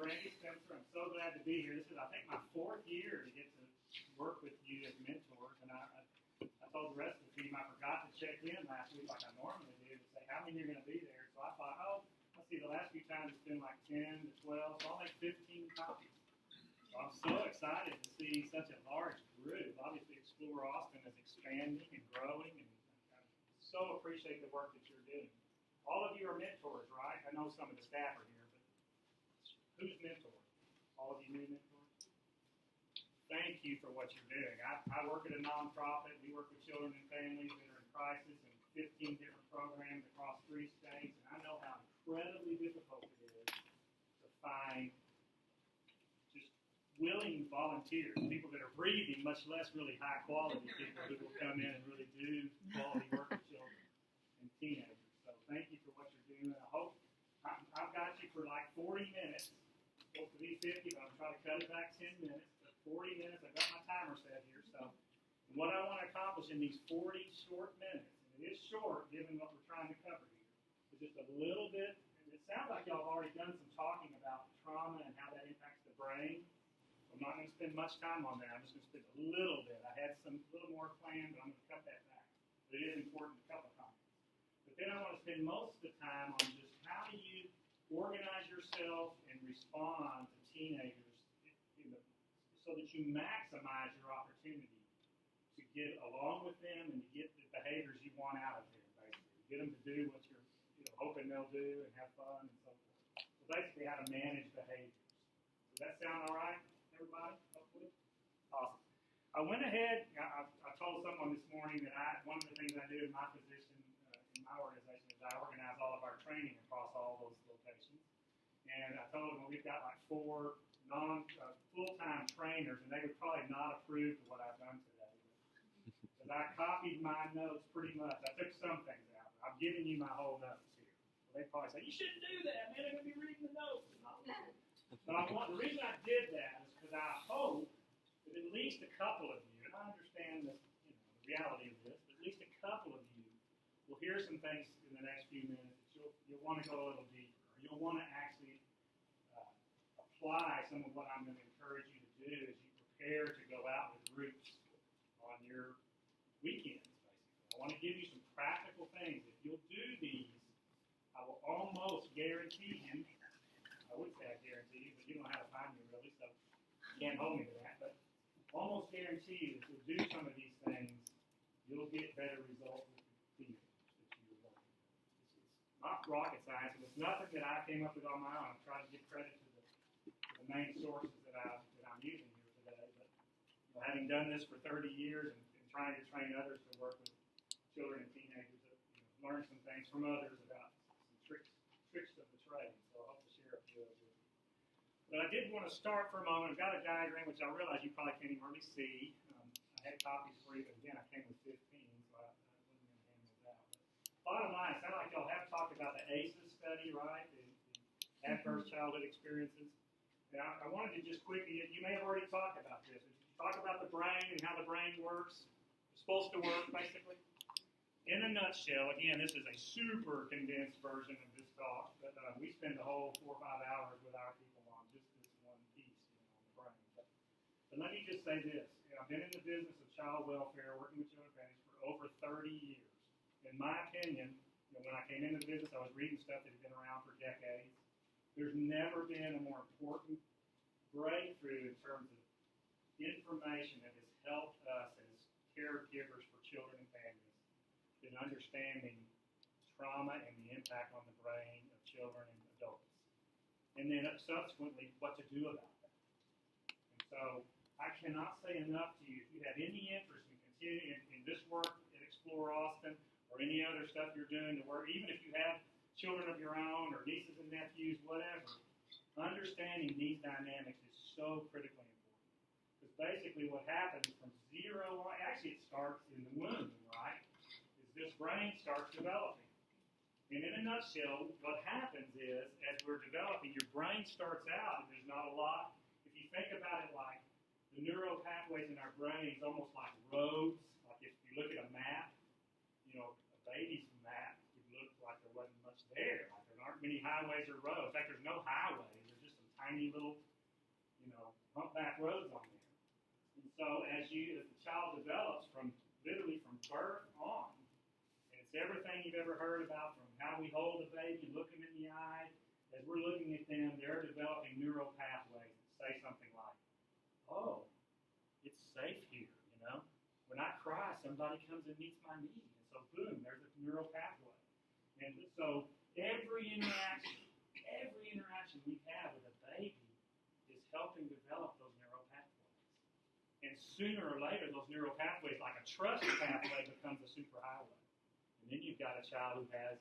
Brandy Spencer. I'm so glad to be here. This is, I think, my 4th year to get to work with you as mentors. And I told the rest of the team I forgot to check in last week like I normally do to say how many are going to be there. So I thought, let's see, the last few times it's been like 10 to 12, so I'll make 15 copies. So I'm so excited to see such a large group. Obviously, Explore Austin is expanding and growing, and I so appreciate the work that you're doing. All of you are mentors, right? I know some of the staff are here, but who's mentors? All of you new mentors? Thank you for what you're doing. I work at a nonprofit. We work with children and families that are in crisis in 15 different programs across 3 states, and I know how incredibly difficult it is to find just willing volunteers, people that are breathing, much less really high-quality people who will come in and really do quality work with children and teenagers. So thank you for what you're doing. I hope I've got you for like 40 minutes. It's supposed to be 50, but I'm trying to cut it back 10 minutes. But 40 minutes, I've got my timer set here. So what I want to accomplish in these 40 short minutes, and it is short given what we're trying to cover here, is just a little bit. And it sounds like y'all have already done some talking about trauma and how that impacts the brain. I'm not going to spend much time on that. I'm just going to spend a little bit. I had a little more planned, but I'm going to cut that back. But it is important to cover comments. But then I want to spend most of the time on just how do you organize yourself and respond to teenagers so that you maximize your opportunity to get along with them and to get the behaviors you want out of them, basically. Get them to do what you're hoping they'll do and have fun and so forth. So basically how to manage behaviors. Does that sound all right, everybody, hopefully? Awesome. I went ahead, I told someone this morning that one of the things I do in my position in my organization is I organize all of our training across all those locations. And I told them, well, we've got like 4 full-time trainers, and they would probably not approve of what I've done today. Because I copied my notes pretty much. I took some things out. I'm giving you my whole notes here. So they probably say, you shouldn't do that, man. They're going to be reading the notes. But the reason I did that is because I hope that at least a couple of you, and I understand the reality of this, but at least a couple of you will hear some things in the next few minutes that you'll want to go a little deeper. Or you'll want to actually apply some of what I'm going to encourage you to do as you prepare to go out with groups on your weekends, basically. I want to give you some practical things. If you'll do these, I will almost guarantee you, I would say I guarantee you, but you don't know how to find me really, so you can't hold me to that, but almost guarantee you if you'll do some of these things, you'll get better results with the teenagers that you're working with. It's not rocket science, and it's nothing that I came up with on my own. I'm trying to give credit to the main sources that I'm using here today. But having done this for 30 years and trying to train others to work with children and teenagers, learn some things from others about some tricks of the trade. So I hope to share a few of those with you. But I did want to start for a moment. I've got a diagram, which I realize you probably can't even really see. I had copies for you, but again, I came with 15, so I wasn't going to hand those out. But bottom line, it sounds like y'all have talked about the ACEs study, right? The Adverse Childhood Experiences. And I wanted to just quickly, you may have already talked about this. Talk about the brain and how the brain works. It's supposed to work, basically. In a nutshell, again, this is a super condensed version of this talk, but we spend the whole 4 or 5 hours with our people on just this one piece, on the brain. But let me just say this. I've been in the business of child welfare, working with children and families for over 30 years. In my opinion, when I came into the business, I was reading stuff that had been around for decades. There's never been a more important breakthrough in terms of information that has helped us as caregivers for children and families in understanding trauma and the impact on the brain of children and adults. And then subsequently, what to do about that. And so I cannot say enough to you, if you have any interest in continuing in this work at Explore Austin or any other stuff you're doing to work, even if you have children of your own or nieces and nephews, whatever, understanding these dynamics is so critically important. Because basically what happens from zero on, actually it starts in the womb, right? Is this brain starts developing. And in a nutshell, what happens is, as we're developing, your brain starts out, and there's not a lot. If you think about it like the neural pathways in our brains, almost like roads, like if you look at a map, a baby's map, it looks like there wasn't much there. Like there aren't many highways or roads. In fact, there's no highways. There's just some tiny little, humpback roads on there. And so as the child develops literally from birth on, and it's everything you've ever heard about, from how we hold a baby, look them in the eye. As we're looking at them, they're developing neural pathways that say something like, oh, it's safe here, When I cry, somebody comes and meets my need. And so, boom, there's a neural pathway. And so every interaction we have with a baby is helping develop those neural pathways. And sooner or later, those neural pathways, like a trust pathway, becomes a superhighway. And then you've got a child who has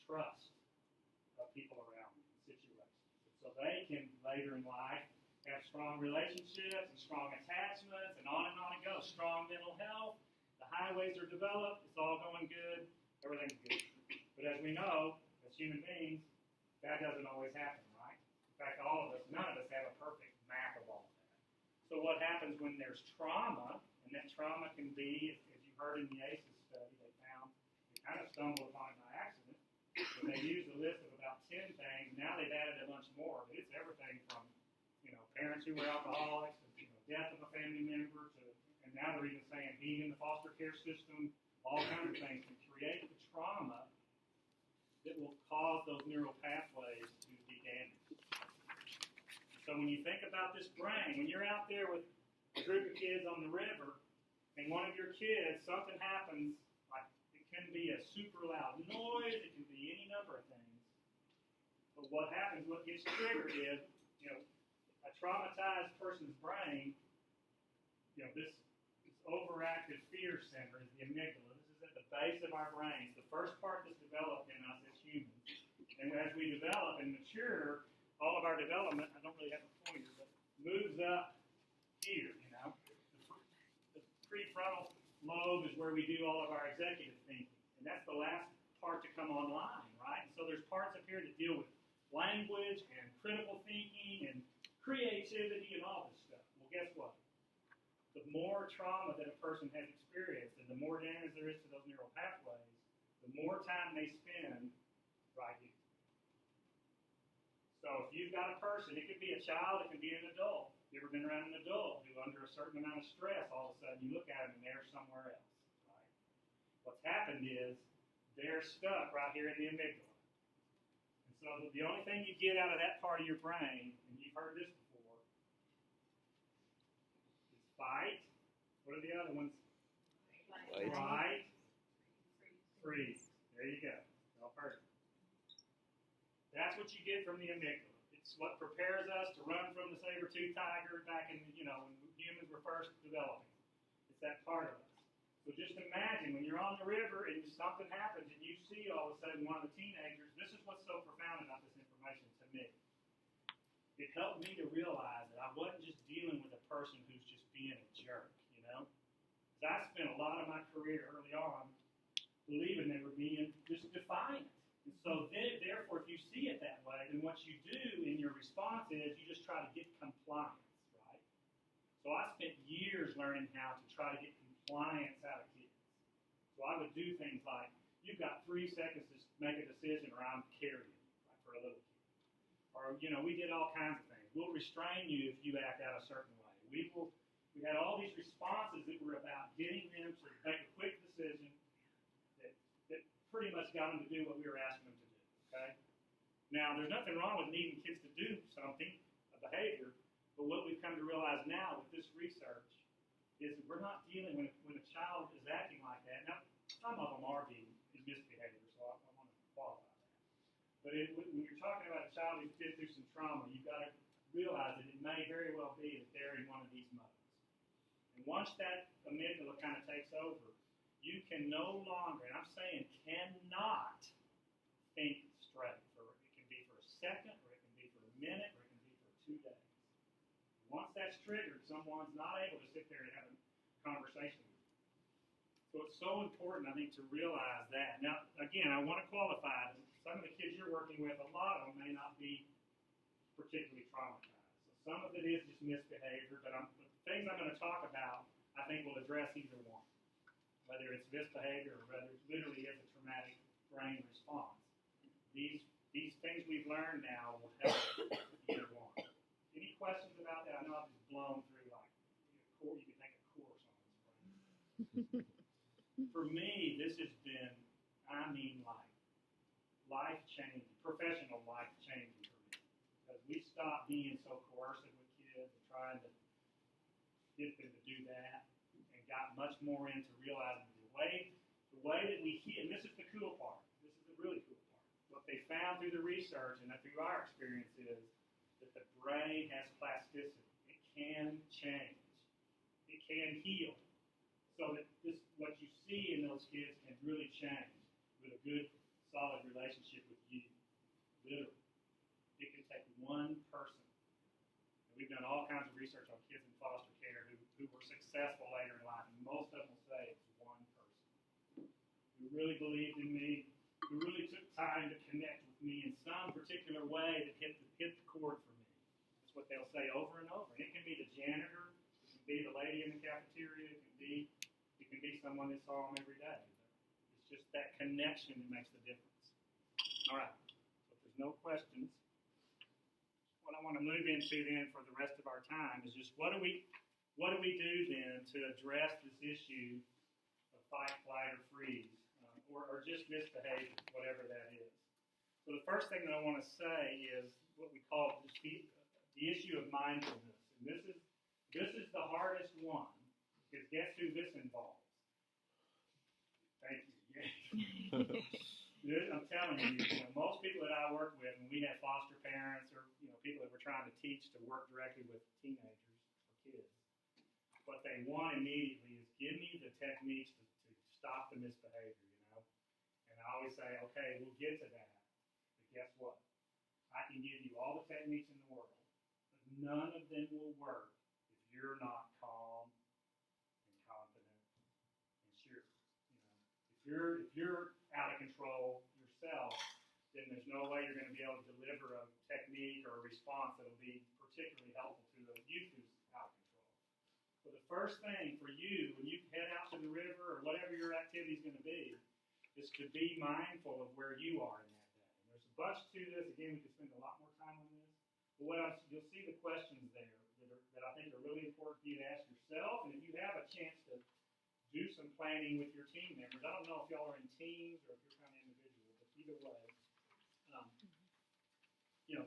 trust of people around them, situations. So they can, later in life, have strong relationships and strong attachments, and on it goes. Strong mental health. The highways are developed. It's all going good. Everything's good. But as we know, as human beings, that doesn't always happen, right? In fact, none of us have a perfect map of all of that. So what happens when there's trauma, and that trauma can be, as you heard in the ACEs study, they kind of stumbled upon it by accident, but they used a list of about 10 things. Now they've added a bunch more. But it's everything from, parents who were alcoholics, to, death of a family member, and now they're even saying being in the foster care system, all kinds of things can create the trauma that will cause those neural pathways to be damaged. So when you think about this brain, when you're out there with a group of kids on the river, and one of your kids, something happens, like it can be a super loud noise, it can be any number of things. But what happens, what gets triggered is, a traumatized person's brain, this overactive fear center is the amygdala. This is at the base of our brains, the first part that's developed in us as humans. And as we develop and mature, all of our development, I don't really have a pointer, but moves up here, The prefrontal lobe is where we do all of our executive thinking. And that's the last part to come online, right? And so there's parts up here that deal with language and critical thinking and creativity and all this stuff. Well, guess what? The more trauma that a person has experienced and the more damage there is to those neural pathways, the more time they spend right here. So if you've got a person, it could be a child, it could be an adult. You ever been around an adult who, under a certain amount of stress, all of a sudden you look at them and they're somewhere else, right? What's happened is they're stuck right here in the amygdala. And so the only thing you get out of that part of your brain, and you've heard this before, is fight. What are the other ones? Flight. Freeze. There you go. All perfect. That's what you get from the amygdala. It's what prepares us to run from the saber-toothed tiger back in, when humans were first developing. It's that part of us. So just imagine when you're on the river and something happens and you see all of a sudden one of the teenagers, this is what's so profound about this information to me. It helped me to realize that I wasn't just dealing with a person who's just being a jerk, Because I spent a lot of my career early on believing they were being just defiant. And so therefore, if you see it that way, then what you do in your response is you just try to get compliance, right? So I spent years learning how to try to get compliance out of kids. So I would do things like, you've got 3 seconds to make a decision or I'm carrying you, right, for a little kid. Or, we did all kinds of things. We'll restrain you if you act out a certain way. We had all these responses that were about getting them to make a quick decision that pretty much got them to do what we were asking them to do, okay? Now, there's nothing wrong with needing kids to do something, a behavior, but what we've come to realize now with this research is that we're not dealing when a child is acting like that. Now, some of them are being misbehavior, so I want to qualify that. But when you're talking about a child who's been through some trauma, you've got to realize that it may very well be that they're in one of these modes. And once that amygdala kind of takes over, you can no longer, and I'm saying cannot, think straight. It can be for a second, or it can be for a minute, or it can be for 2 days. Once that's triggered, someone's not able to sit there and have a conversation with you. So it's so important, I think, to realize that. Now, again, I want to qualify that some of the kids you're working with, a lot of them may not be particularly traumatized. So some of it is just misbehavior, but the things I'm going to talk about, I think, will address either one. Whether it's misbehavior or whether it literally is a traumatic brain response. These things we've learned now will help either one. For me, this has been, life-changing, professional life-changing for me. Because we stopped being so coercive with kids and trying to get them to do that, and got much more into realizing the way that we heal. And this is the cool part. This is the really cool part. What they found through the research and through our experience is that the brain has plasticity. It can change. It can heal. So that what you see in those kids can really change with a good, solid relationship with you. Literally. It can take one person. And we've done all kinds of research on kids in foster care who were successful later in life. And most of them will say it's one person who really believed in me, who really took time to connect with me in some particular way that hit the chord for me. That's what they'll say over and over. And it can be the janitor, it can be the lady in the cafeteria, it can be someone that saw them every day. It's just that connection that makes the difference. All right. So if there's no questions, what I want to move into then for the rest of our time is just what do we do then to address this issue of fight, flight, or freeze, or just misbehavior, whatever that is. So the first thing that I want to say is what we call just the issue of mindfulness. And this is the hardest one, because guess who this involves? Thank you. I'm telling you, most people that I work with, when we have foster parents or people that we're trying to teach to work directly with teenagers or kids, what they want immediately is give me the techniques to stop the misbehavior, And I always say, okay, we'll get to that. But guess what? I can give you all the techniques in the world, but none of them will work if you're not calm and confident and sure. If you're out of control yourself, then there's no way you're going to be able to deliver a technique or a response that will be particularly helpful to the youth who's out of control. So the first thing for you when you head out to the river or whatever your activity is going to be is to be mindful of where you are in that day. And there's a bunch to this. Again, we could spend a lot more time on this. But you'll see the questions there that I think are really important for you to ask yourself. And if you have a chance to do some planning with your team members. I don't know if y'all are in teams or if you're kind of individual, but either way,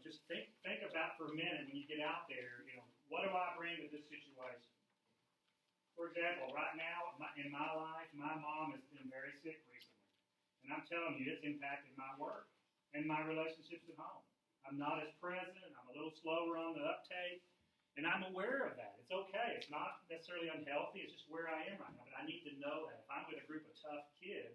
just think about for a minute when you get out there, what do I bring to this situation? For example, right now in my life, my mom has been very sick recently. And I'm telling you, it's impacted my work and my relationships at home. I'm not as present. I'm a little slower on the uptake. And I'm aware of that. It's okay. It's not necessarily unhealthy. It's just where I am right now. But I need to know that. If I'm with a group of tough kids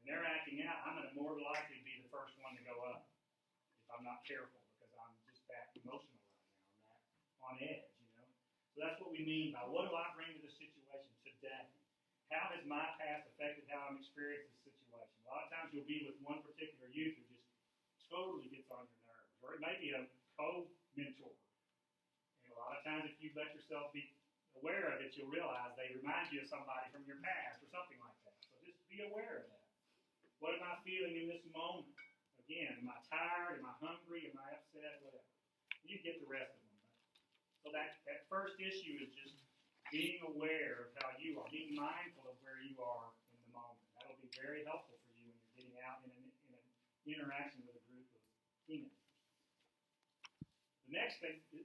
and they're acting out, I'm going to more likely be the first one to go up if I'm not careful because I'm just that emotional right now. I'm that on edge, So that's what we mean by what do I bring to the situation today? How has my past affected how I'm experiencing this situation? A lot of times you'll be with one particular youth who just totally gets on your nerves. Or it may be a co-mentor. A lot of times, if you let yourself be aware of it, you'll realize they remind you of somebody from your past or something like that. So just be aware of that. What am I feeling in this moment? Again, am I tired? Am I hungry? Am I upset? Whatever. You get the rest of them. So that first issue is just being aware of how you are, being mindful of where you are in the moment. That'll be very helpful for you when you're getting out in an interaction with a group of teenagers. The next thing is,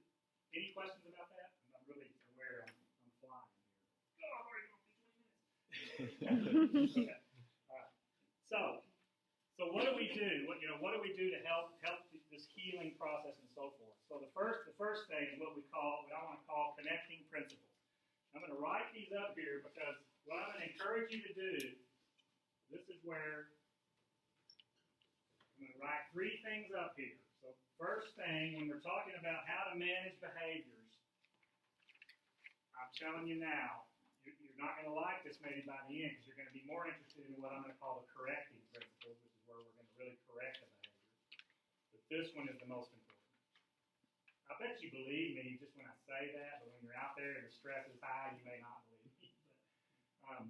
any questions about that? I'm really aware I'm flying here. Oh, I'm already going 15 minutes. Okay. All right. So what do we do? What do we do to help this healing process and so forth? So the first thing is what I want to call connecting principles. I'm going to write these up here because what I'm going to encourage you to do, this is where I'm going to write 3 things up here. So first thing, when we're talking about how to manage behaviors, I'm telling you now, you're not going to like this maybe by the end because you're going to be more interested in what I'm going to call the correcting principles, which is where we're going to really correct the behavior. But this one is the most important. I bet you believe me just when I say that, but when you're out there and the stress is high, you may not believe me. But,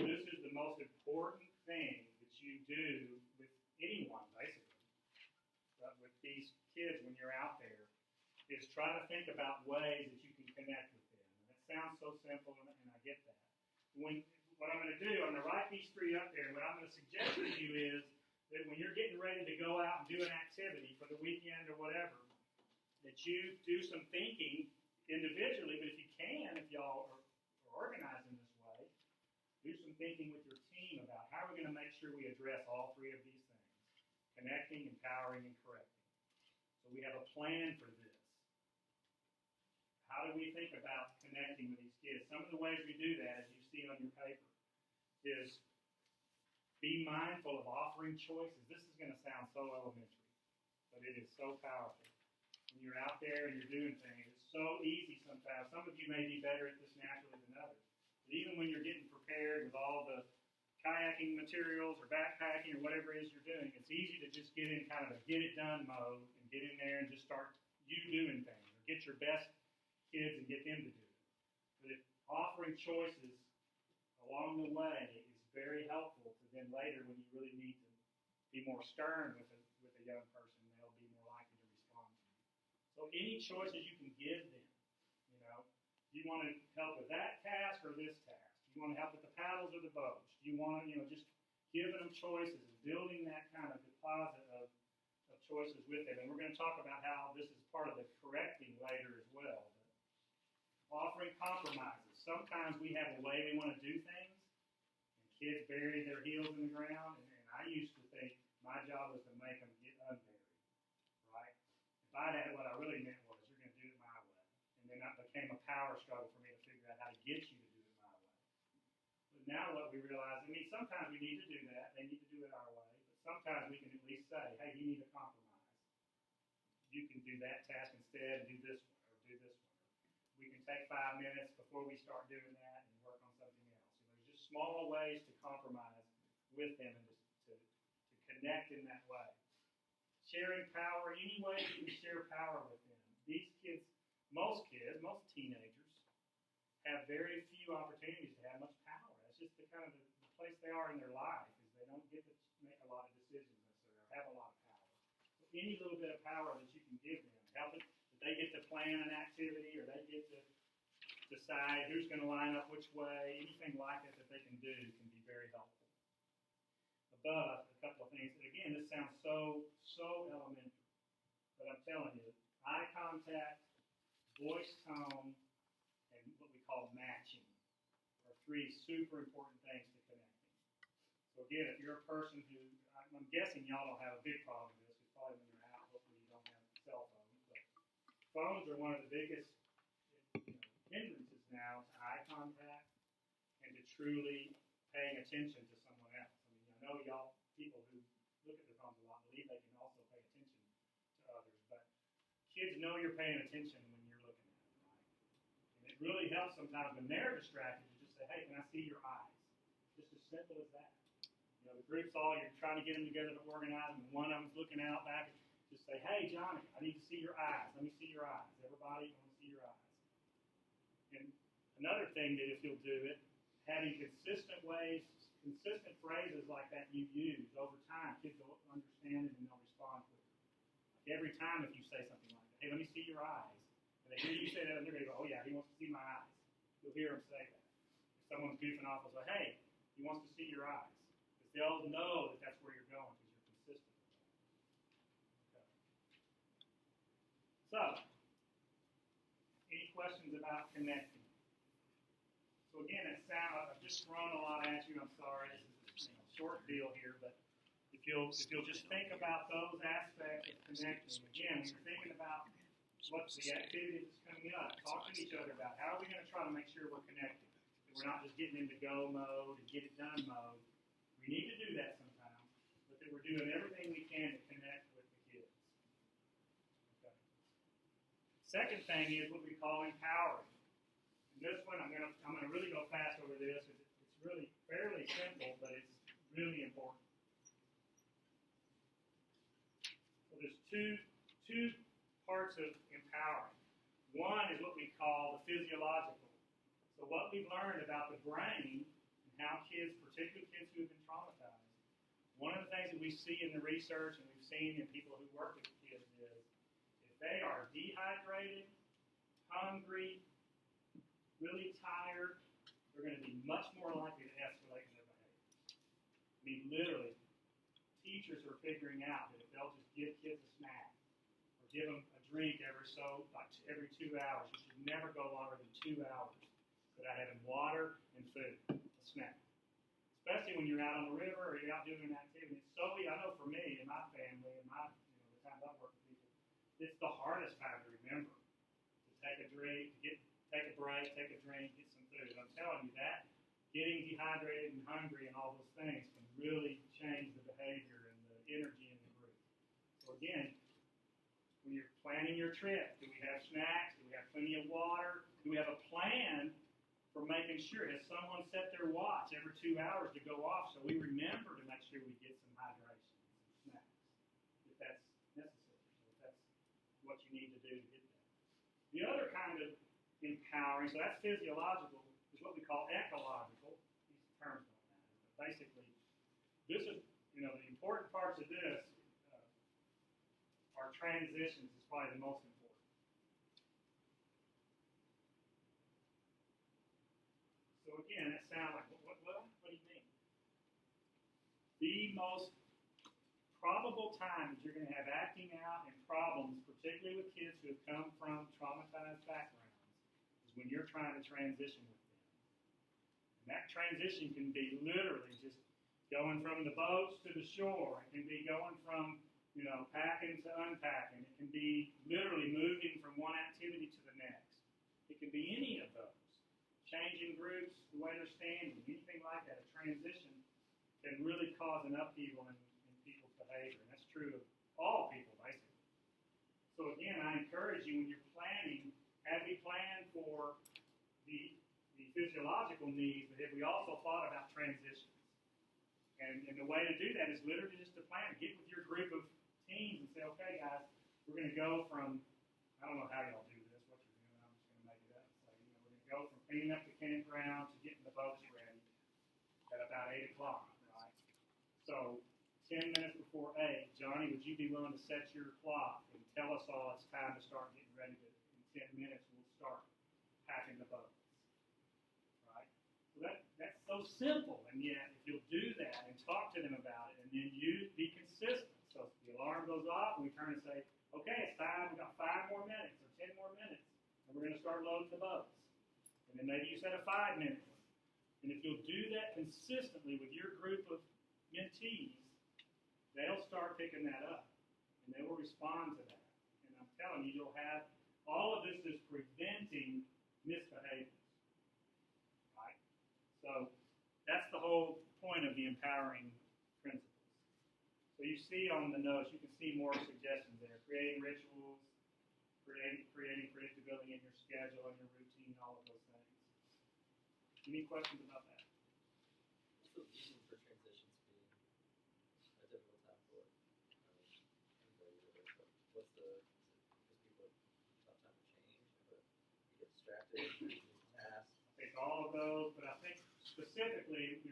this is the most important thing that you do with anyone, basically. But with these kids when you're out there, is try to think about ways that you can connect with them. And that sounds so simple, and I get that. What I'm going to do, I'm going to write these three up there. What I'm going to suggest to you is that when you're getting ready to go out and do an activity for the weekend or whatever, that you do some thinking individually, but if you can, if y'all are organized in this way, do some thinking with your team about how we're going to make sure we address all three of these things: connecting, empowering, and correcting. So we have a plan for this. How do we think about connecting with these kids? Some of the ways we do that, as you see on your paper, is be mindful of offering choices. This is going to sound so elementary, but it is so powerful. When you're out there and you're doing things, it's so easy sometimes. Some of you may be better at this naturally than others. But even when you're getting prepared with all the kayaking materials or backpacking or whatever it is you're doing, it's easy to just get in kind of a get-it-done mode and get in there and just start you doing things, or get your best kids and get them to do it. But if offering choices along the way is very helpful to then later when you really need to be more stern with a young person, they'll be more likely to respond to you. So any choices you can give them, do you want to help with that task or this task? Do you want to help with the paddles or the boats? Do you want to, just giving them choices and building that kind of deposit of choices with them. And we're going to talk about how this is part of the correcting later as well. Offering compromises. Sometimes we have a way we want to do things, and kids bury their heels in the ground, and I used to think my job was to make them get unburied, right? If I had what I really meant was, you're going to do it my way. And then that became a power struggle for me to figure out how to get you to do it my way. But now what we realize, sometimes we need to do that. They need to do it our way. But sometimes we can at least say, hey, you need a compromise. You can do that task instead and do this one, or do this one. We can take 5 minutes before we start doing that and work on something else. There's just small ways to compromise with them and to connect in that way. Sharing power, any way you can share power with them. These kids, most teenagers, have very few opportunities to have much power. That's just the kind of the place they are in their life, is they don't get to make a lot of decisions necessarily, or have a lot of power. So any little bit of power that you can give them, help it. They get to plan an activity, or they get to decide who's going to line up which way. Anything like that they can do can be very helpful. Above, a couple of things. And again, this sounds so elementary. But I'm telling you, eye contact, voice tone, and what we call matching are three super important things to connecting. So again, if you're a person who, I'm guessing y'all don't have a big problem with this, because probably when you're out, hopefully you don't have cell phones. Phones are one of the biggest hindrances now to eye contact and to truly paying attention to someone else. I know y'all, people who look at their phones a lot, believe they can also pay attention to others, but kids know you're paying attention when you're looking at them, right? And it really helps sometimes when they're distracted to just say, hey, can I see your eyes? Just as simple as that. The group's you're trying to get them together to organize, and one of them's looking out back. Just say, hey, Johnny, I need to see your eyes. Let me see your eyes. Everybody, I want to see your eyes. And another thing that if you'll do it, having consistent phrases like that you use over time, kids will understand it and they'll respond to it. Like every time if you say something like that, hey, let me see your eyes. And they hear you say that, and they're going to go, oh, yeah, he wants to see my eyes. You'll hear them say that. If someone's goofing off, they'll say, hey, he wants to see your eyes. Because they'll know that that's where you're going because you're consistent. So, any questions about connecting? So again, I've just thrown a lot at you. I'm sorry, this is a short deal here, but if you'll just think about those aspects of connecting. Again, when you're thinking about what's the activity that's coming up, talk to each other about how are we going to try to make sure we're connecting. That we're not just getting into go mode and get it done mode. We need to do that sometimes, but that we're doing everything we can to connect with the kids. Second thing is what we call empowering. And this one, I'm gonna really go fast over this. It's really fairly simple, but it's really important. So there's two parts of empowering. One is what we call the physiological. So what we've learned about the brain and how kids, particularly kids who have been traumatized, one of the things that we see in the research and we've seen in people who work with kids is they are dehydrated, hungry, really tired, they're going to be much more likely to escalate in their behavior. I mean, literally, teachers are figuring out that if they'll just give kids a snack or give them a drink every 2 hours, you should never go longer than 2 hours without having water and food, a snack. Especially when you're out on the river or you're out doing an activity. It's so I know for me and my family and the times I've worked with people, it's the hardest time to remember. To take a drink, take a break, take a drink, get some food. I'm telling you that getting dehydrated and hungry and all those things can really change the behavior and the energy in the group. So again, when you're planning your trip, do we have snacks? Do we have plenty of water? Do we have a plan for making sure? Has someone set their watch every 2 hours to go off so we remember to make sure we get some hydration and some snacks if that's necessary, so if that's what you need to do to get there. The other kind of empowering, so that's physiological, is what we call ecological. These terms don't matter, but basically, this is, the important parts of this are transitions is probably the most important. So again, that sounds like, what do you mean? The most probable time that you're going to have acting out and problems, particularly with kids who have come from traumatized backgrounds, is when you're trying to transition with them. And that transition can be literally just going from the boats to the shore. It can be going from, packing to unpacking. It can be literally moving from one activity to the next. It can be any of those. Changing groups, the way they're standing, anything like that. A transition can really cause an upheaval in people's behavior. And that's true of all people, basically. So again, I encourage you when you're planning, have a plan for the physiological needs, but have we also thought about transitions? And the way to do that is literally just to plan. Get with your group of teams and say, okay, guys, we're going to go from, I don't know how y'all do this, what you're doing, I'm just going to make it up. So, we're going to go from cleaning up the campground to getting the boats ready at about 8 o'clock, right? So 10 minutes before 8, Johnny, would you be willing to set your clock and tell us all it's time to start getting ready to, in 10 minutes, we'll start packing the boats, right? So that's so simple, and yet if you'll do that and talk to them about it, and then you be consistent. So the alarm goes off, and we turn and say, okay, it's time, we've got 5 more minutes or 10 more minutes, and we're going to start loading the boats. And then maybe you set a 5-minute one. And if you'll do that consistently with your group of mentees, they'll start picking that up, and they will respond to that. And I'm telling you, you'll have, all of this is preventing misbehaviors, right? So that's the whole point of the empowering principles. So you see on the notes, you can see more suggestions there. Creating rituals, creating predictability in your schedule and your routine, all of those things. Any questions about that? What's the reason for transitions being a difficult time for everybody? What's the, because people have a tough time to change, but you get distracted, you tasks? I think all of those, but I think specifically, when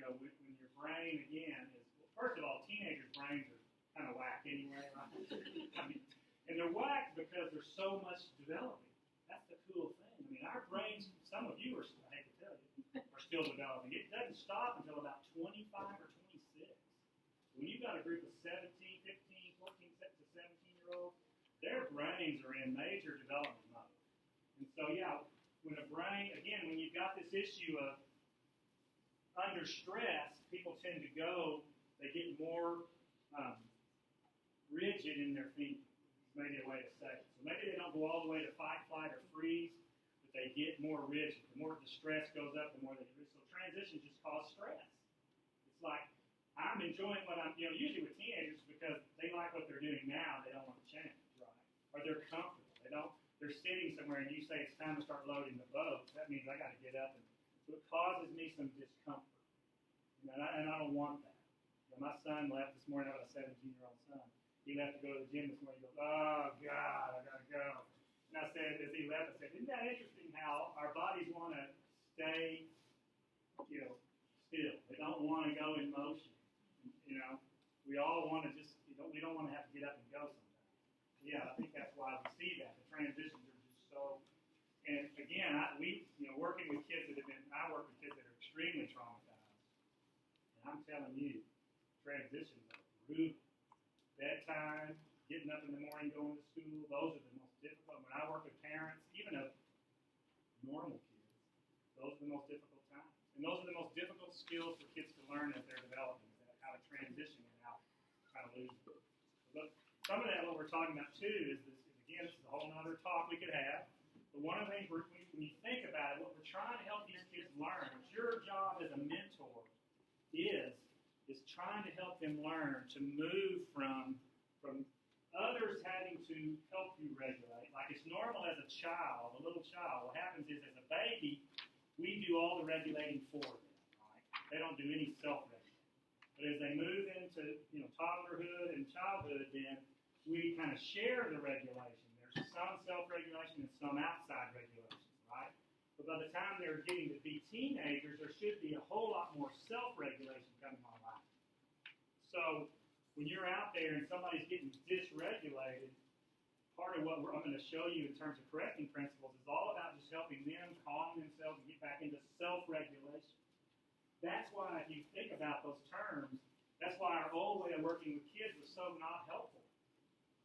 your brain, again, is, well, first of all, teenagers' brains are kind of whack anyway, right? I mean, and they're whack because there's so much developing. That's the cool thing. I mean, our brains, some of you are, I hate to tell you, are still developing. It doesn't stop until about 25 or 26. When you've got a group of 17, 15, 14 to 17-year-olds, their brains are in major development mode. And so, yeah, when a brain, again, when you've got this issue of under stress, people tend to go, they get more rigid in their thinking. Maybe a way to say it. So maybe they don't go all the way to fight, flight, or freeze, but they get more rigid. The more the stress goes up, the more they get rigid. So transitions just cause stress. It's like, I'm enjoying what I'm, usually with teenagers, because they like what they're doing now, they don't want to change, right? Or they're comfortable. They're sitting somewhere and you say it's time to start loading the boats. That means I got to get up. And so it causes me some discomfort. And I don't want that. My son left this morning. I have a 17-year-old son. He left to go to the gym this morning. He goes, oh, God, I got to go. And I said, as he left, I said, isn't that interesting how our bodies want to stay, still. They don't want to go in motion. We all want to just, we don't want to have to get up and go sometimes. Yeah, I think that's why we see that. The transitions are just so, and again, working with kids that have been, I work with kids that are extremely traumatized. And I'm telling you, transitions are brutal. Bedtime, getting up in the morning, going to school, those are the most difficult. When I work with parents, even of normal kids, those are the most difficult times. And those are the most difficult skills for kids to learn as they're developing, is how to transition without kind of losing it. But some of that, what we're talking about too, is this, again, this is a whole other talk we could have. But one of the things, when you think about it, what we're trying to help these kids learn, what your job as a mentor is trying to help them learn to move from others having to help you regulate. Like it's normal as a child, a little child. What happens is, as a baby, we do all the regulating for them. Right? They don't do any self-regulating. But as they move into toddlerhood and childhood, then we kind of share the regulation. There's some self-regulation and some outside regulation, right? But by the time they're getting to be teenagers, there should be a whole lot more self-regulation coming online. So when you're out there and somebody's getting dysregulated, part of what I'm going to show you in terms of correcting principles is all about just helping them calm themselves and get back into self-regulation. That's why, if you think about those terms, that's why our old way of working with kids was so not helpful.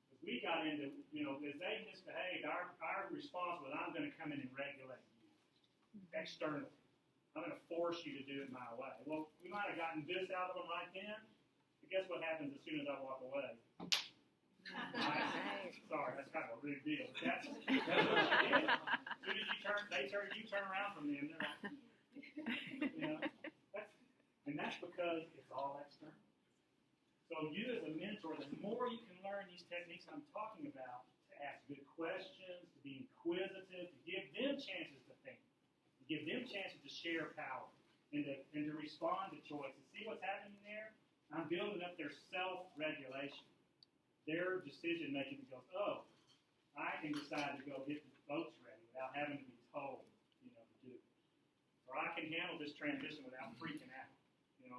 Because we got into, as they misbehaved, our response was, I'm going to come in and regulate you externally. I'm going to force you to do it my way. Well, we might have gotten this out of them right then, but guess what happens as soon as I walk away? Sorry, that's kind of a rude deal. That's what it is. As soon as you turn around from them, they're like, and that's because it's all external. So you as a mentor, the more you can learn these techniques I'm talking about, to ask good questions, to be inquisitive, to give them chances to think, to give them chances to share power, and to respond to choices. See what's happening there? I'm building up their self-regulation. Their decision-making goes, oh, I can decide to go get the boats ready without having to be told, to do it. Or I can handle this transition without freaking out.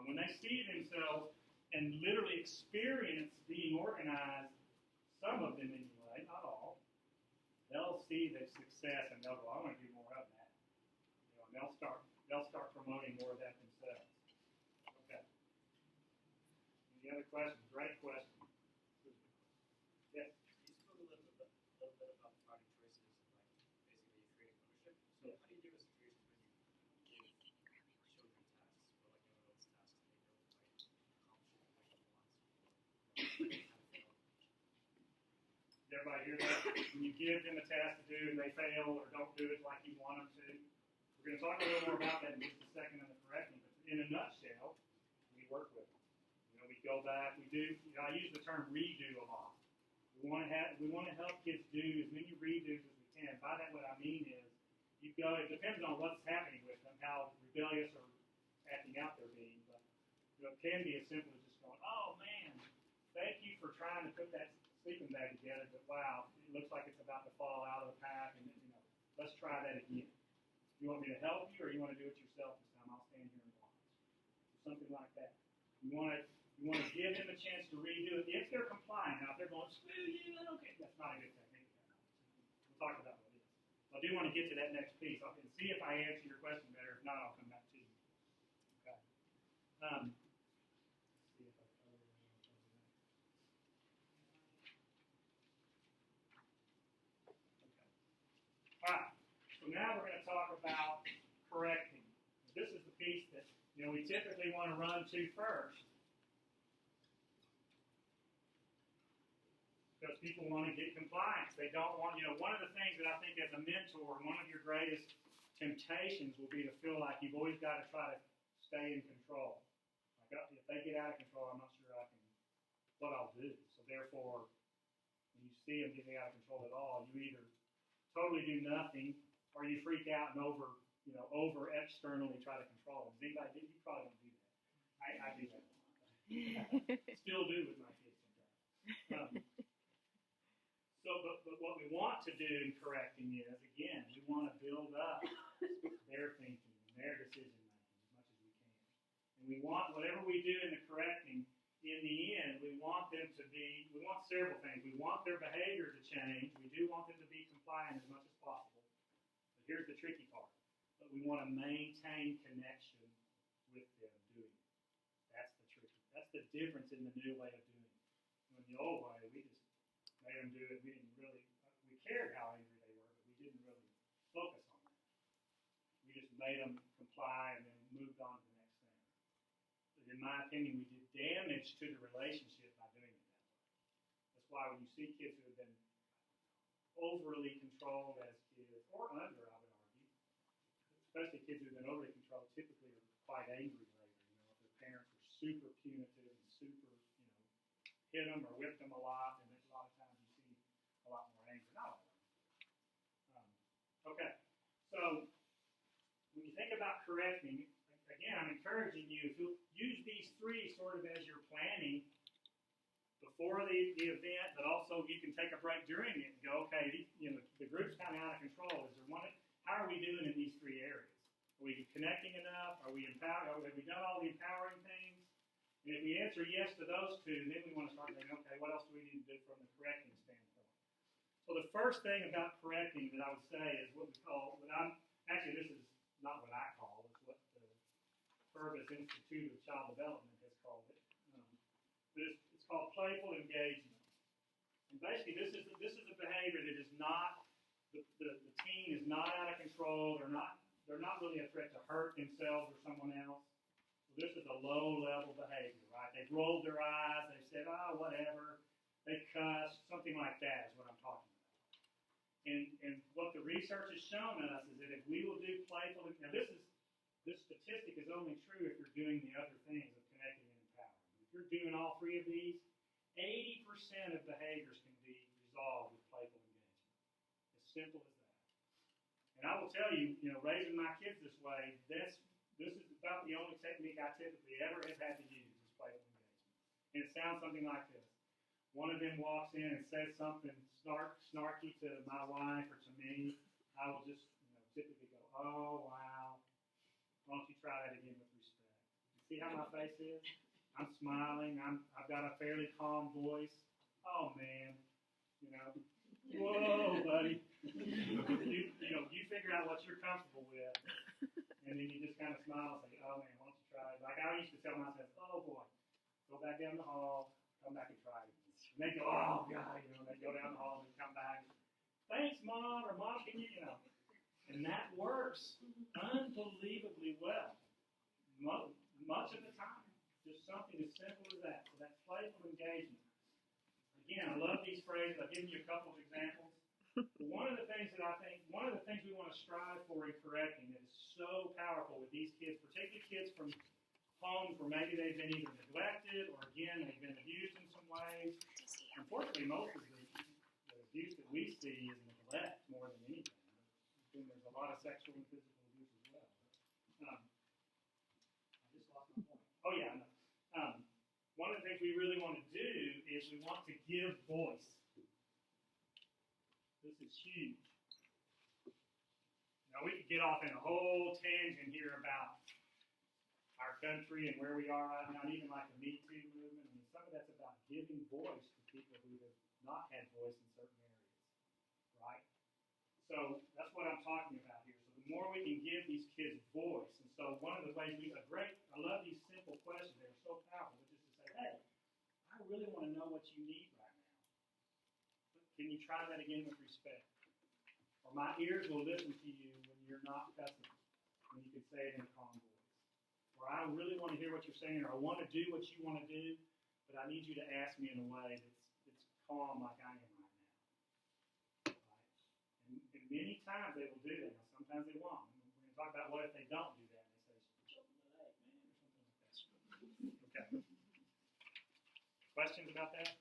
When they see themselves and literally experience being organized, some of them anyway, not all, they'll see the success and they'll go, I want to do more of that. And they'll start promoting more of that themselves. Okay. Any other questions? Great question. Yes. You spoke a little bit about providing choices and basically creating ownership. So how do you deal with situations when you give children tasks, or no one else tasks and they know they might accomplish it the way you want? Did everybody hear that? When you give them a task to do and they fail or don't do it like you want them to, we're going to talk a little more about that in just a second in the correcting. But in a nutshell, we work with them. We go back. We do. I use the term redo a lot. We want to help kids do as many redos as we can. By that, what I mean is, it depends on what's happening with them, how rebellious or acting out they're being. But it can be as simple as just going, oh man, thank you for trying to put that sleeping bag together, but wow, it looks like it's about to fall out of the pack, and let's try that again. You want me to help you, or you want to do it yourself this time? I'll stand here and watch. Or something like that. You want to give them a chance to redo it if they're compliant. Now, if they're going, screw you, okay, that's not a good technique. We'll talk about what it is. I do want to get to that next piece. I can see if I answer your question better. If not, I'll come back to you. Okay. See if I cover anything. Okay. All right. So now we're going to talk about correcting. This is the piece that we typically want to run to first. Because people want to get compliance. They don't want, one of the things that I think as a mentor, one of your greatest temptations will be to feel like you've always got to try to stay in control. Like, if they get out of control, I'm not sure what I'll do. So therefore, when you see them getting out of control at all, you either totally do nothing, or you freak out and over externally try to control them. You probably don't do that. I do that. Still do with my kids sometimes. But what we want to do in correcting is, again, we want to build up their thinking and their decision making as much as we can. And we want, whatever we do in the correcting, in the end, we want several things. We want their behavior to change. We do want them to be compliant as much as possible. But here's the tricky part. But we want to maintain connection the difference in the new way of doing it. In the old way, we just made them do it. We didn't really, we cared how angry they were, but we didn't really focus on that. We just made them comply and then moved on to the next thing. But in my opinion, we did damage to the relationship by doing it that way. That's why when you see kids who have been overly controlled as kids, or under, I would argue, especially kids who have been overly controlled, typically are quite angry later. If their parents were super punitive and super, hit them or whipped them a lot, and a lot of times you see a lot more anger. Not all of them. Okay, so when you think about correcting, again, I'm encouraging you, if you'll use these three sort of as your planning before the event, but also you can take a break during it and go, okay, the group's kind of out of control. Is there one? How are we doing in these three areas? Are we connecting enough? Are we empowering? Have we done all the empowering things? And if we answer yes to those two, then we want to start thinking, okay, what else do we need to do from the correcting standpoint? So the first thing about correcting that I would say is what we call, actually this is not what I call, it's what the Purvis Institute of Child Development has called it. But it's called playful engagement. And basically this is a behavior that is not, the teen is not out of control, they're not really a threat to hurt themselves or someone else. This is a low-level behavior, right? They've rolled their eyes, they've said, whatever, they cussed, something like that is what I'm talking about. And what the research has shown us is that if we will do playful, now this statistic is only true if you're doing the other things of connecting and empowering. If you're doing all three of these, 80% of behaviors can be resolved with playful engagement. As simple as that. And I will tell you, raising my kids this way, this is about the only technique I typically ever have had to use is playful engagement. And it sounds something like this. One of them walks in and says something snarky to my wife or to me. I will just typically go, oh, wow. Why don't you try that again with respect? You see how my face is? I'm smiling. I've got a fairly calm voice. Oh, man. Whoa, buddy. You figure out what you're comfortable with. And then you just kind of smile and say, oh, man, why don't you try it? Like I used to tell myself, oh, boy, go back down the hall, come back and try it. And they go, oh, God, they go down the hall and come back. Thanks, Mom, or Mom, can you, And that works unbelievably well. Much of the time. Just something as simple as that. So that's playful engagement. Again, I love these phrases. I've given you a couple of examples. But one of the things we want to strive for in correcting that is so powerful with these kids, particularly kids from homes where maybe they've been either neglected or, again, they've been abused in some ways. Unfortunately, most of the abuse that we see is neglect more than anything. And there's a lot of sexual and physical abuse as well. I just lost my point. Oh, yeah, I know. One of the things we really want to do is we want to give voice. This is huge. Now, we could get off in a whole tangent here about our country and where we are right now, even like the Me Too movement. Some of that's about giving voice to people who have not had voice in certain areas, right? So that's what I'm talking about here. So the more we can give these kids voice, and so one of the ways I love these simple questions. They're so powerful, but just to say, hey, I really want to know what you need right now. Can you try that again with respect? Or my ears will listen to you when you're not cussing, when you can say it in a calm voice. Or I really want to hear what you're saying, or I want to do what you want to do, but I need you to ask me in a way that's calm like I am right now. Right? And many times they will do that. Now, sometimes they won't. We're going to talk about what if they don't do that. And they say, jump in the lake, man, or something like that. Okay. Questions about that?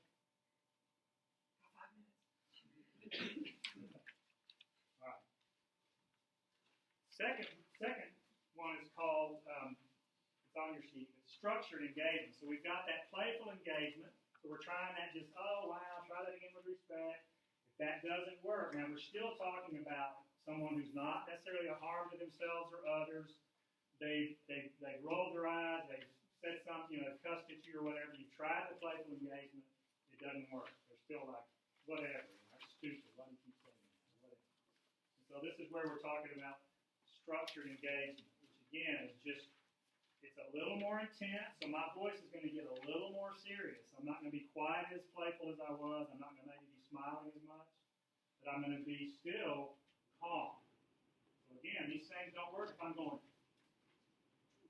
5 minutes. All right. Second one is called, it's on your sheet, it's structured engagement. So we've got that playful engagement. So we're trying that just, oh, wow, try that again with respect. If that doesn't work, now we're still talking about someone who's not necessarily a harm to themselves or others. They've rolled their eyes, they've said something, they've cussed at you or whatever. You've tried the playful engagement, it doesn't work. They're still like, whatever, that's stupid, why do you keep saying that, whatever. And so this is where we're talking about structured engagement, which again is just It's a little more intense, so my voice is going to get a little more serious. I'm not going to be quite as playful as I was. I'm not going to maybe be smiling as much, but I'm going to be still calm. So again, these things don't work if I'm going,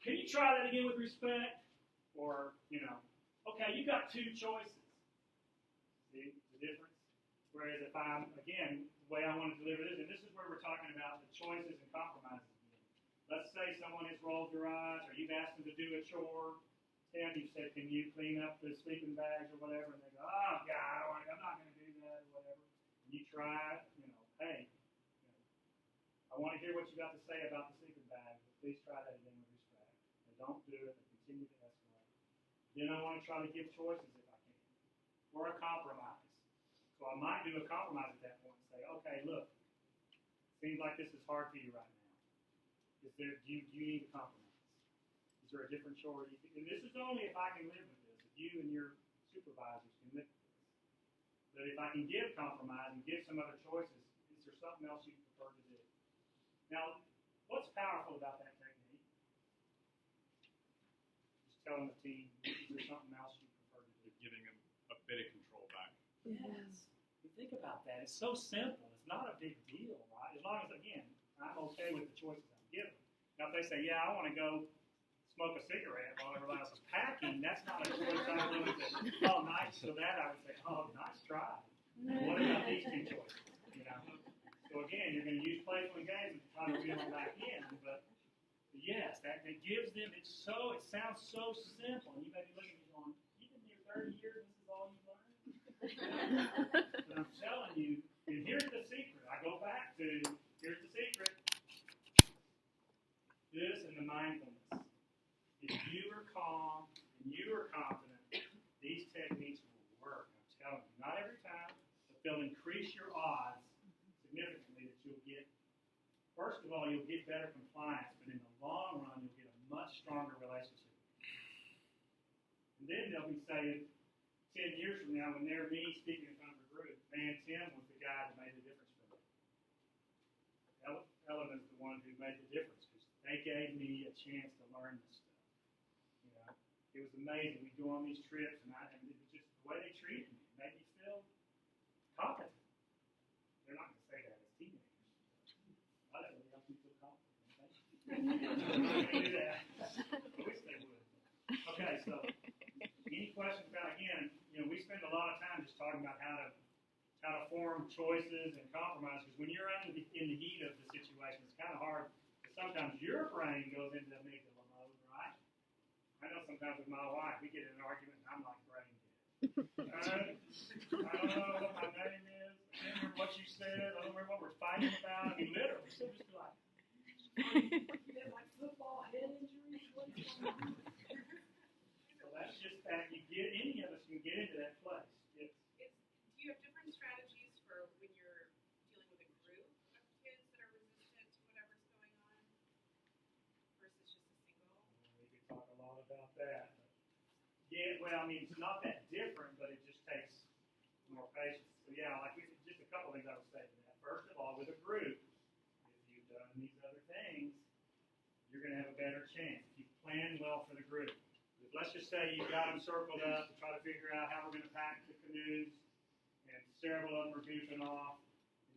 can you try that again with respect? Or, okay, you got two choices. See the difference? Whereas if I'm, again, the way I want to deliver this, and this is where we're talking about the choices and compromises again. Let's say someone has rolled their eyes, or you've asked them to do a chore, and you've said, can you clean up the sleeping bags or whatever, and they go, oh, God, I'm not going to do that or whatever. And you try, hey, I want to hear what you got to say about the sleeping bag, but please try that again with respect. And don't do it and continue to escalate. Then I want to try to give choices if I can, or a compromise. So I might do a compromise at that point and say, okay, look, seems like this is hard for you right now. Do you need a compromise? Is there a different chore? And this is only if I can live with this, if you and your supervisors can live with this. But if I can give compromise and give some other choices, is there something else you prefer to do? Now, what's powerful about that technique? Just telling the team, is there something else you prefer to do? Giving them a bit of control back. Yes. You think about that. It's so simple. It's not a big deal, right? As long as, again, I'm okay with the choices I'm given. Now, if they say, yeah, I want to go smoke a cigarette while everybody else is packing, that's not a choice I'm willing to, oh, nice. So that I would say, oh, nice try. What about these two choices? So again, you're going to use playful engagement to try to reel them back in, but yes, that gives them, it sounds so simple, and you may be looking at me going, you've been here 30 years, this is all you've learned? But I'm telling you, and here's the secret. I go back to, here's the secret. This and the mindfulness. If you are calm and you are confident, these techniques will work. I'm telling you, not every time, but they'll increase your odds significantly that you'll get, first of all, you'll get better compliance, but in the long run, you'll get a much stronger relationship. And then they'll be saying, 10 years from now, when they're me speaking in front of a group, man, Tim was the guy that made the difference for me. Ellen is the one who made the difference because they gave me a chance to learn this stuff. It was amazing. We'd go on these trips, and it was just the way they treated me. It made me feel competent. They're not going to say that as teenagers. I don't really help you feel competent. They're not going to do that. I wish they would. Okay, so any questions about, again, we spend a lot of time just talking about how to form choices and compromises. Because when you're in the heat of the situation, it's kind of hard. Sometimes your brain goes into amygdala mode, right? I know sometimes with my wife, we get in an argument and I'm like brain dead. I don't know what my name is. I can't remember what you said. I don't remember what we're fighting about. I mean, literally, so just be like, you have like football head injuries? What's going on? So that's just that any of us can get into that place. Do you have different strategies for when you're dealing with a group of kids that are resistant to whatever's going on versus just a single? We could talk a lot about that. Yeah, well, I mean, it's not that different, but it just takes more patience. So yeah, just a couple things I would say to that. First of all, with a group, if you've done these other things, you're going to have a better chance. If you plan well for the group. Let's just say you've got them circled up to try to figure out how we're going to pack the canoes, and several of them are goofing off.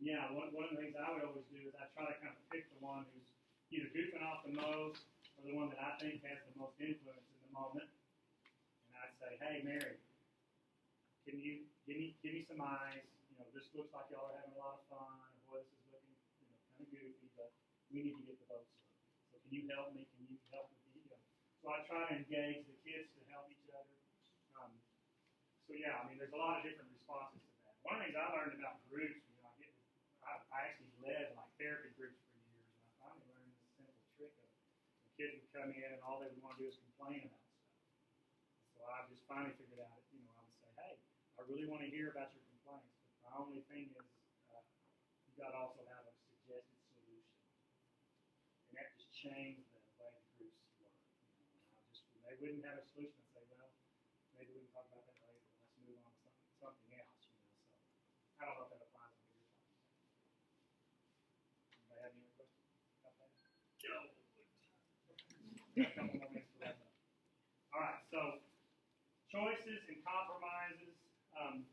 And yeah, one of the things I would always do is I try to kind of pick the one who's either goofing off the most or the one that I think has the most influence in the moment. And I'd say, hey, Mary, can you give me some eyes? This looks like y'all are having a lot of fun. Boy, this is looking kind of goofy, but we need to get the boat slow. So can you help me? Can you help with the So I try to engage the kids to help each other. So yeah, I mean, there's a lot of different responses to that. One of the things I learned about groups, I actually led like therapy groups for years, and I finally learned this simple trick of the kids would come in and all they would want to do is complain about stuff. So I just finally figured out, I would say, hey, I really want to hear about your complaints, but my only thing is you got to also have a suggested solution, and that just changed the way the groups work. They wouldn't have a solution and say, well, maybe we can talk about that later. Let's move on to something else. So I don't know if that applies to what you're talking about. Anybody have any other questions about that? Joe. Got a couple more minutes for that. So choices and compromises. And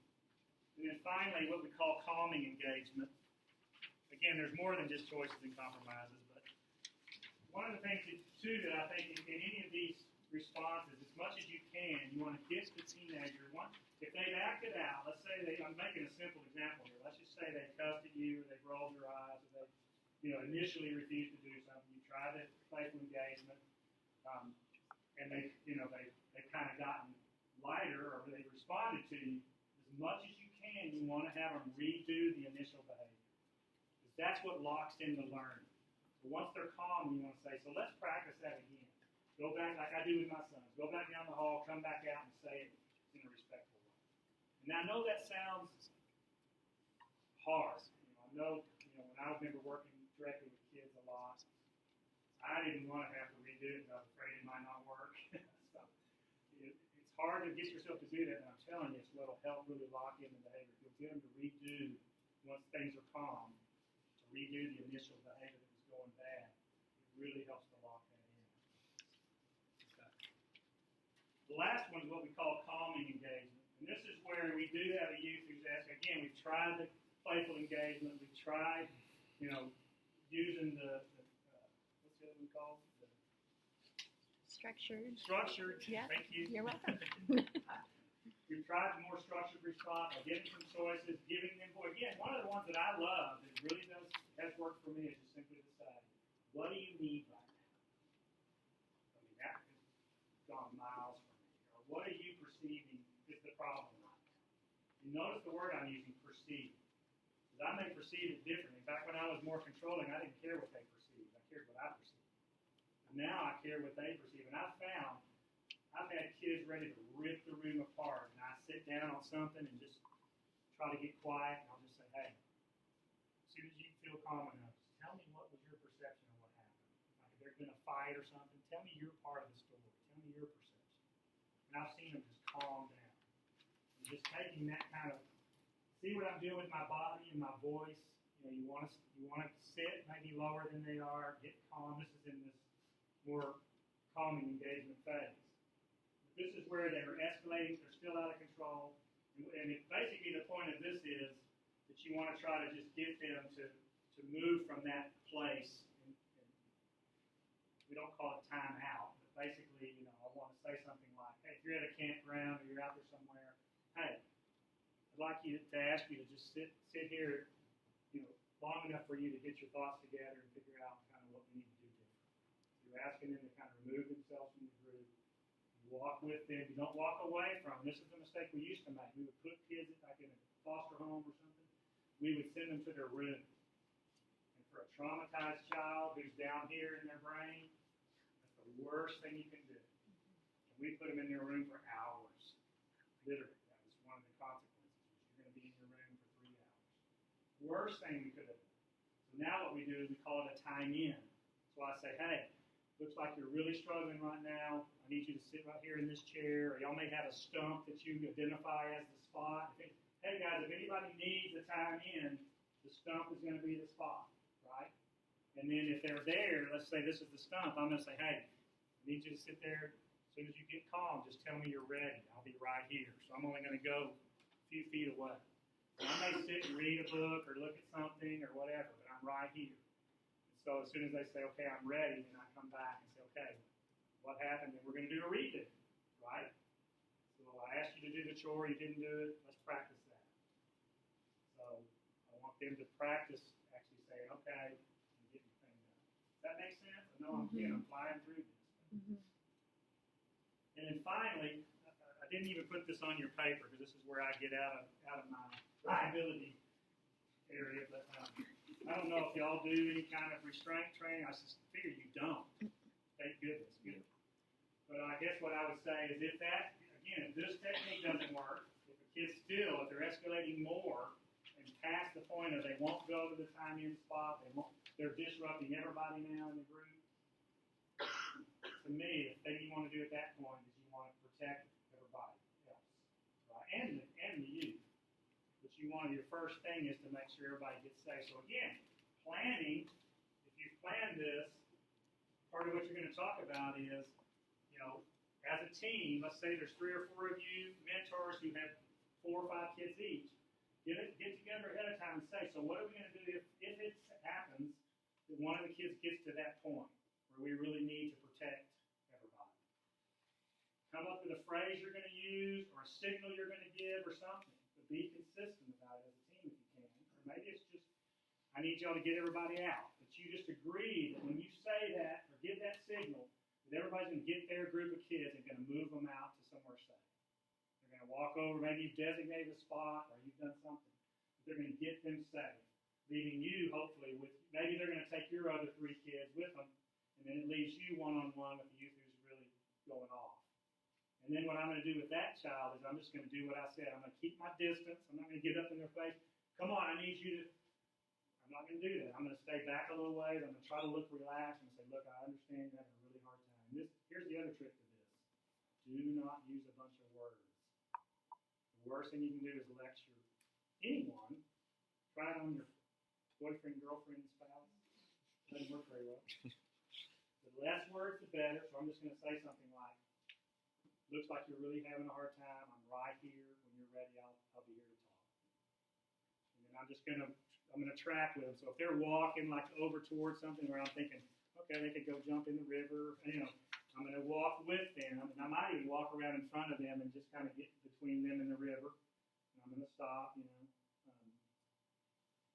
then finally, what we call calming engagement. Again, there's more than just choices and compromises, but one of the things, too, that I think in any of these responses, as much as you can, you want to get the teenager, if they've acted out, let's say I'm making a simple example here. Let's just say they cussed at you, or they rolled their eyes, or they initially refused to do something. You tried to playful engagement, and they've kind of gotten lighter, or they've responded to you. As much as you can, you want to have them redo the initial behavior. Because that's what locks in the learning. So once they're calm, you want to say, so let's practice that again. Go back, like I do with my sons. Go back down the hall, come back out, and say it in a respectful way. And I know that sounds hard. I know, when I remember working directly with kids a lot, I didn't want to have to redo it because I was afraid it might not work. So it's hard to get yourself to do that, and I'm telling you, it's what'll help really lock in the behavior. If you'll get them to redo, once things are calm, to redo the initial behavior that was going bad, it really helps to lock that in. Okay. The last one is what we call calming engagement. And this is where we do have a youth who's asked, again, we've tried the playful engagement, we've tried, using the what's the other one called? Structured. Yeah. Thank you. You're welcome. We've tried more structured response by giving some choices, giving them, again, one of the ones that I love that really has worked for me is just simply decide, what do you need right now? I mean, that has gone miles from me. Or what are you perceiving is the problem right now? You notice the word I'm using, perceive. Because I may perceive it differently. Back when I was more controlling, I didn't care what they perceived. I cared what I perceived. Now I care what they perceive. And I've had kids ready to rip the room apart. And I sit down on something and just try to get quiet. And I'll just say, hey, as soon as you feel calm enough, just tell me what was your perception of what happened. Like if there's been a fight or something, tell me your part of the story. Tell me your perception. And I've seen them just calm down. And just taking that kind of, see what I'm doing with my body and my voice. You want to sit maybe lower than they are, get calm. This is in this more calming engagement phase. But this is where they're escalating, they're still out of control. And basically the point of this is that you want to try to just get them to move from that place. And we don't call it time out, but basically, I want to say something like, hey, if you're at a campground or you're out there somewhere, hey, I'd like to ask you to just sit here, long enough for you to get your thoughts together and figure out kind of what we need to do different. You're asking them to kind of remove themselves from the group. You walk with them. You don't walk away from them. This is the mistake we used to make. We would put kids like in a foster home or something. We would send them to their room. And for a traumatized child who's down here in their brain, that's the worst thing you can do. And we put them in their room for hours. Literally. That was one of the consequences. You're going to be in your room for 3 hours. Worst thing we could have done. So now what we do is we call it a time in. So I say, hey, looks like you're really struggling right now. I need you to sit right here in this chair. Or y'all may have a stump that you identify as the spot. Hey guys, if anybody needs a time in, the stump is going to be the spot, right? And then if they're there, let's say this is the stump, I'm going to say, hey, I need you to sit there. As soon as you get calm, just tell me you're ready. I'll be right here. So I'm only going to go a few feet away. And I may sit and read a book or look at something or whatever, but I'm right here. And so as soon as they say, okay, I'm ready, then I come back and say, okay, what happened? Then we're going to do a redo, right? So I asked you to do the chore, you didn't do it, let's practice that. So I want them to practice actually saying, okay, and getting the thing done. Does that make sense? I know I'm flying through this. Mm-hmm. And then finally, I didn't even put this on your paper because this is where I get out of my liability area, but I don't know if y'all do any kind of restraint training. I just figure you don't. Thank goodness. Good. But I guess what I would say is if this technique doesn't work, if a kid's if they're escalating more and past the point of they won't go to the time in spot, they're disrupting everybody now in the group. To me, the thing you want to do at that point is you want to protect everybody else, right? And the youth. But your first thing is to make sure everybody gets safe. So again, planning, if you've planned this, part of what you're going to talk about is, as a team, let's say there's 3 or 4 of you mentors who have 4 or 5 kids each, get together ahead of time and say, so what are we going to do if it happens that one of the kids gets to that point where we really need to protect everybody? Come up with a phrase you're going to use or a signal you're going to give or something. But be consistent about it as a team if you can. Or maybe it's just, I need y'all to get everybody out. But you just agree that when you say that or give that signal, that everybody's going to get their group of kids and going to move them out to somewhere safe. They're going to walk over, maybe you've designated a spot or you've done something. But they're going to get them safe, leaving you hopefully with, maybe they're going to take your other 3 kids with them, and then it leaves you one-on-one with the youth who's really going off. And then what I'm going to do with that child is I'm just going to do what I said. I'm going to keep my distance. I'm not going to get up in their face. Come on, I need you to. I'm not going to do that. I'm going to stay back a little ways. I'm going to try to look relaxed and say, look, I understand you're having a really hard time. Here's the other trick to this. Do not use a bunch of words. The worst thing you can do is lecture anyone. Try it on your boyfriend, girlfriend, spouse. Doesn't work very well. The less words, the better. So I'm just going to say something like, looks like you're really having a hard time. I'm right here. When you're ready, I'll be here to talk. And then I'm going to track with them. So if they're walking like over towards something where I'm thinking, okay, they could go jump in the river, I'm going to walk with them. And I might even walk around in front of them and just kind of get between them and the river. And I'm going to stop, And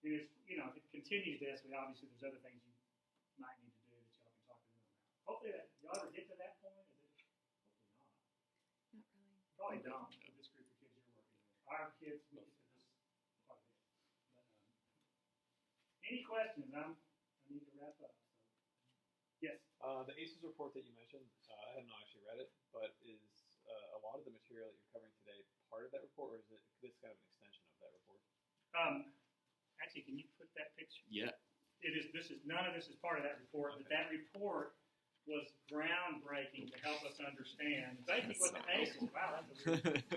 it's, if it continues this way, obviously there's other things you might need to do that y'all can talk to them about. Hopefully y'all ever get to that point. Hopefully not. Not really. Probably don't with this group of kids you're working with. Our kids, we get to this quite a bit. But, any questions? I need to wrap up. So. Yes? The ACEs report that you mentioned, I have not actually read it, but is a lot of the material that you're covering today part of that report, or is this kind of an extension of that report? Actually, can you put that picture? Yeah. None of this is part of that report, Okay. but that report was groundbreaking to help us understand. Basically, what the ACEs, wow, that's a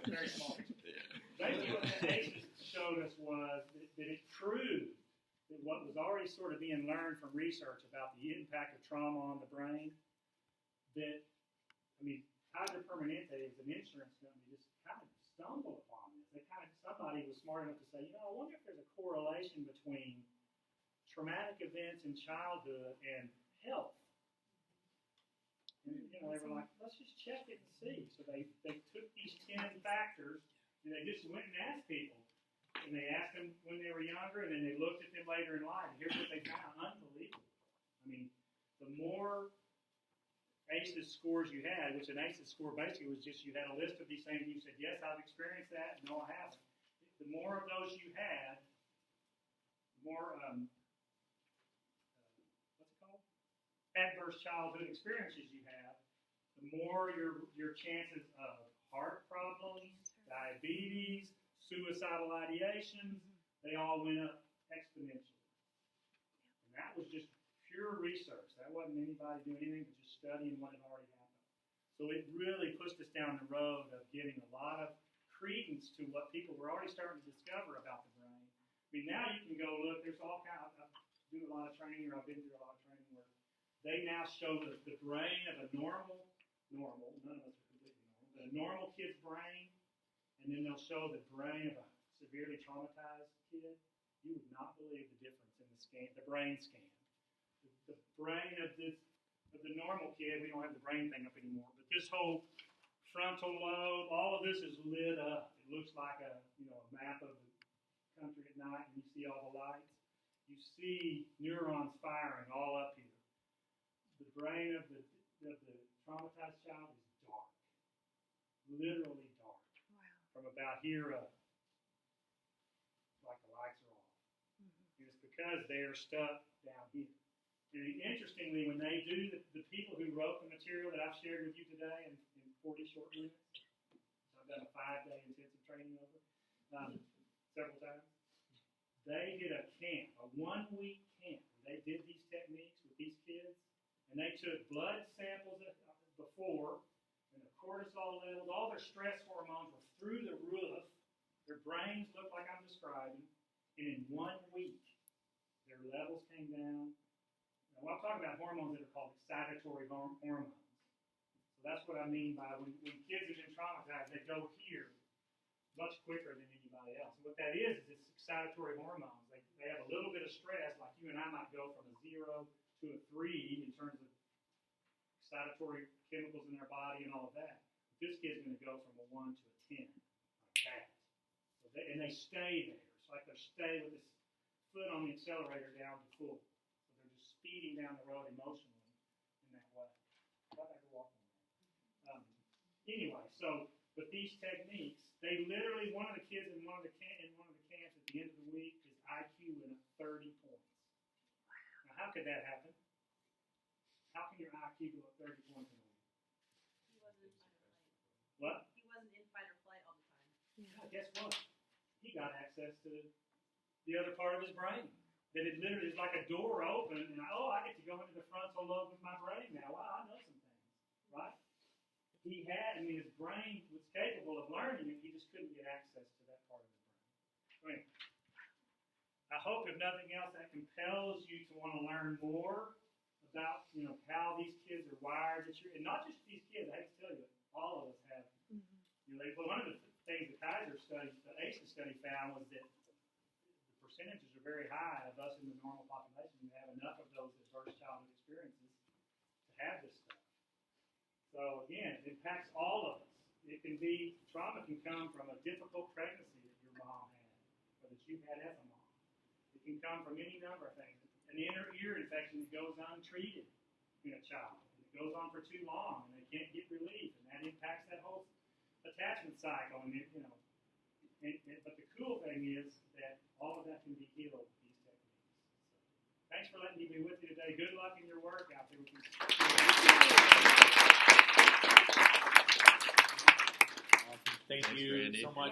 very small picture. Yeah. Basically, what the ACEs showed us was that it proved that what was already sort of being learned from research about the impact of trauma on the brain, Kaiser Permanente as an insurance company just kind of stumbled upon this. Somebody was smart enough to say, I wonder if there's a correlation between traumatic events in childhood and health. And, they were like, let's just check it and see. So they took these 10 factors and they just went and asked people. And they asked them when they were younger, and then they looked at them later in life. And here's what they found. Unbelievable. The more ACEs scores you had, which an ACEs score basically was just you had a list of these things. You said, yes, I've experienced that. No, I haven't. The more of those you had, the more, adverse childhood experiences you have, the more your chances of heart problems, diabetes, suicidal ideations, they all went up exponentially. And that was just pure research. That wasn't anybody doing anything but just studying what had already happened. So it really pushed us down the road of getting a lot of credence to what people were already starting to discover about the brain. Now you can go look, there's all kinds of, I do a lot of training, or I've been through a lot of training where they now show the brain of a normal, none of us are completely normal, but a normal kid's brain, and then they'll show the brain of a severely traumatized kid. You would not believe the difference in the brain scan. The brain of the normal kid, we don't have the brain thing up anymore, but this whole frontal lobe, all of this is lit up. It looks like a map of the country at night, and you see all the lights. You see neurons firing all up here. The brain of the traumatized child is dark, literally dark. Wow. From about here up, like the lights are off. Mm-hmm. And it's because they are stuck down here. And interestingly, when they do, the people who wrote the material that I've shared with you today in 40 short minutes, I've done a 5-day intensive training over several times, they did a camp, a 1-week camp, where they did these techniques with these kids, and they took blood samples before, and the cortisol levels, all their stress hormones were through the roof, their brains looked like I'm describing, and in 1 week, their levels came down. Now, I'm talking about hormones that are called excitatory hormones. So So that's what I mean by when kids have been traumatized, they go here much quicker than anybody else. And what that is it's excitatory hormones. They have a little bit of stress, like you and I might go from a 0 to a 3 in terms of excitatory chemicals in their body and all of that. But this kid's going to go from a 1 to a 10, like that. So and they stay there. It's like they stay with this foot on the accelerator down to full. So they're just speeding down the road emotionally in that way. I could walk on that. Anyway, so with these techniques, they literally, one of the kids in one of the camps at the end of the week is IQ in 30 points. Now, how could that happen? How can your IQ go up 30 points in a week? He wasn't in fight or flight. What? He wasn't in fight or flight all the time. Yeah, guess what? He got access to the other part of his brain. That it literally is like a door open, and I get to go into the frontal lobe of my brain now. Wow, I know some things, right? His brain was capable of learning it, he just couldn't get access to that part of his brain. I hope, if nothing else, that compels you to want to learn more about, how these kids are wired. And not just these kids, I hate to tell you, all of us have. One of the things the Kaiser study, the ACEs study found was that the percentages are very high of us in the normal population who have enough of those adverse childhood experiences to have this stuff. So again, it impacts all of us. Trauma can come from a difficult pregnancy that your mom had, or that you had as a mom. It can come from any number of things. An inner ear infection that goes untreated in a child. It goes on for too long, and they can't get relief, and that impacts that whole attachment cycle. And but the cool thing is that all of that can be healed with these techniques. So, thanks for letting me be with you today. Good luck in your work out there with these. Thank Thanks, you Randy. so much.